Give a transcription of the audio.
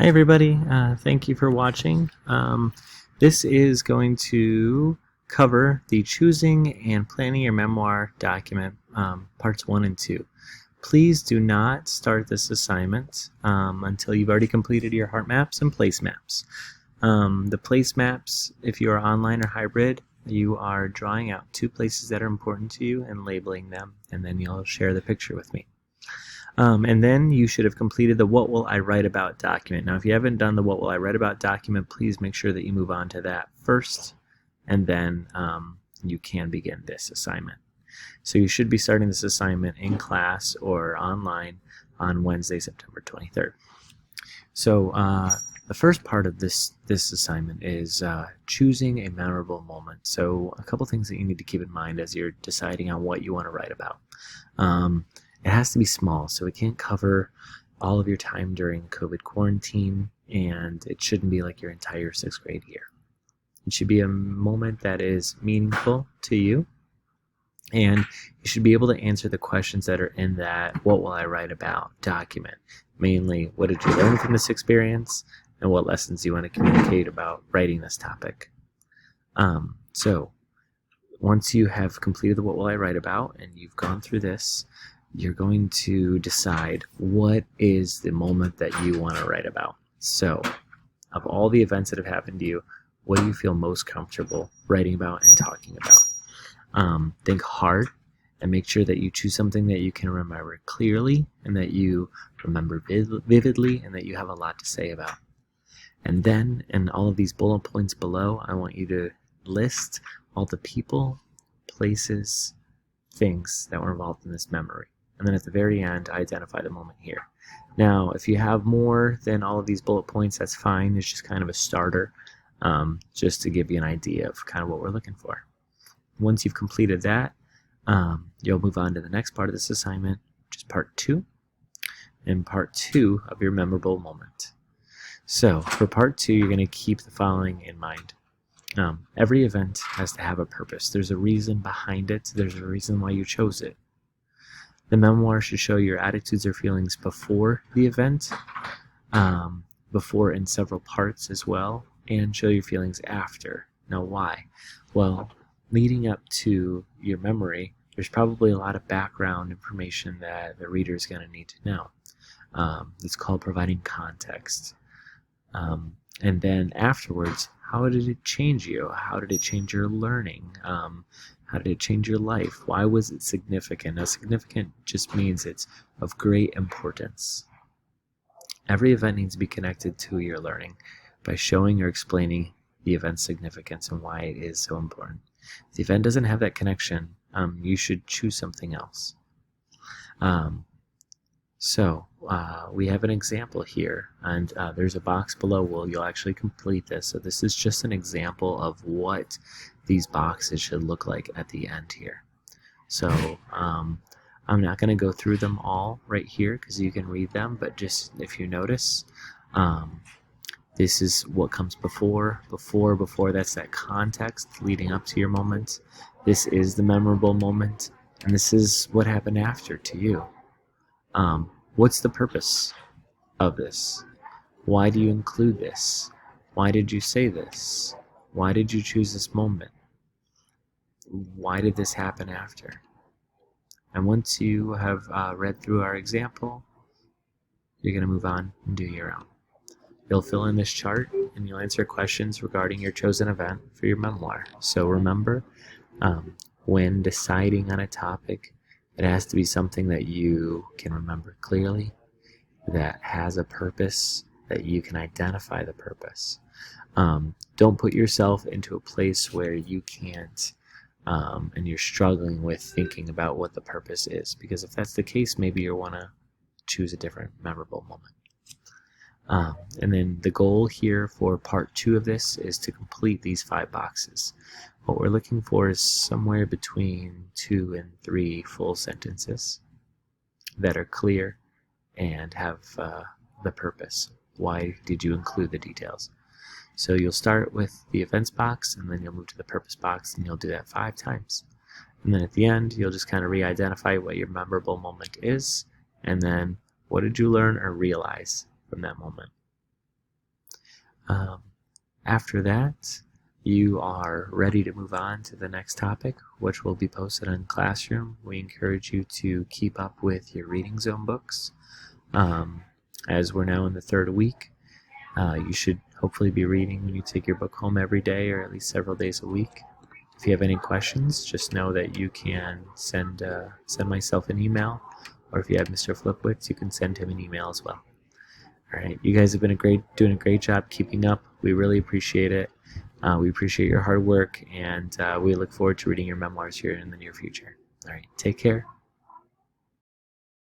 Hi everybody, thank you for watching. This is going to cover the choosing and planning your memoir document, parts 1 and 2. Please do not start this assignment until you've already completed your heart maps and place maps. The place maps, if you are online or hybrid, you are drawing out 2 places that are important to you and labeling them, and then you'll share the picture with me. And then you should have completed the What Will I Write About document. Now, if you haven't done the What Will I Write About document, please make sure that you move on to that first, and then you can begin this assignment. So you should be starting this assignment in class or online on Wednesday, September 23rd. So the first part of this assignment is choosing a memorable moment. So a couple things that you need to keep in mind as you're deciding on what you want to write about. It has to be small, so it can't cover all of your time during COVID quarantine, and it shouldn't be like your entire 6th grade year. It should be a moment that is meaningful to you, and you should be able to answer the questions that are in that What Will I Write About document. Mainly, what did you learn from this experience, and what lessons do you want to communicate about writing this topic. So once you have completed the What Will I Write About, and you've gone through this, you're going to decide what is the moment that you want to write about. So, of all the events that have happened to you, what do you feel most comfortable writing about and talking about? Think hard and make sure that you choose something that you can remember clearly and that you remember vividly and that you have a lot to say about. And then, in all of these bullet points below, I want you to list all the people, places, things that were involved in this memory. And then at the very end, identify the moment here. Now, if you have more than all of these bullet points, that's fine. It's just kind of a starter, just to give you an idea of kind of what we're looking for. Once you've completed that, you'll move on to the next part of this assignment, which is part 2, and part 2 of your memorable moment. So for part 2, you're going to keep the following in mind. Every event has to have a purpose. There's a reason behind it. There's a reason why you chose it. The memoir should show your attitudes or feelings before the event, before in several parts as well, and show your feelings after. Now, why? Well, leading up to your memory, there's probably a lot of background information that the reader is going to need to know. It's called providing context. And then afterwards, how did it change you? How did it change your learning? How did it change your life? Why was it significant? Now, significant just means it's of great importance. Every event needs to be connected to your learning by showing or explaining the event's significance and why it is so important. If the event doesn't have that connection, you should choose something else. So we have an example here, and there's a box below where you'll actually complete this. So this is just an example of what these boxes should look like at the end here. So I'm not going to go through them all right here because you can read them, but just if you notice, this is what comes before, that's that context leading up to your moment. This is the memorable moment, and this is what happened after to you. What's the purpose of this? Why do you include this? Why did you say this? Why did you choose this moment? Why did this happen after? And once you have read through our example, you're going to move on and do your own. You'll fill in this chart and you'll answer questions regarding your chosen event for your memoir. So remember, when deciding on a topic, it has to be something that you can remember clearly, that has a purpose, that you can identify the purpose. Don't put yourself into a place where you can't, and you're struggling with thinking about what the purpose is, because if that's the case, maybe you'll want to choose a different memorable moment. And then the goal here for part 2 of this is to complete these 5 boxes. What we're looking for is somewhere between 2 and 3 full sentences that are clear and have the purpose. Why did you include the details? So you'll start with the events box, and then you'll move to the purpose box, and you'll do that 5 times. And then at the end, you'll just kind of re-identify what your memorable moment is, and then what did you learn or realize from that moment. After that, you are ready to move on to the next topic, which will be posted in Classroom. We encourage you to keep up with your Reading Zone books. As we're now in the third week, you should hopefully be reading when you take your book home every day, or at least several days a week. If you have any questions, just know that you can send myself an email, or if you have Mr. Flipwitz, you can send him an email as well. All right, you guys have been doing a great job keeping up. We really appreciate it. We appreciate your hard work, and we look forward to reading your memoirs here in the near future. All right, take care.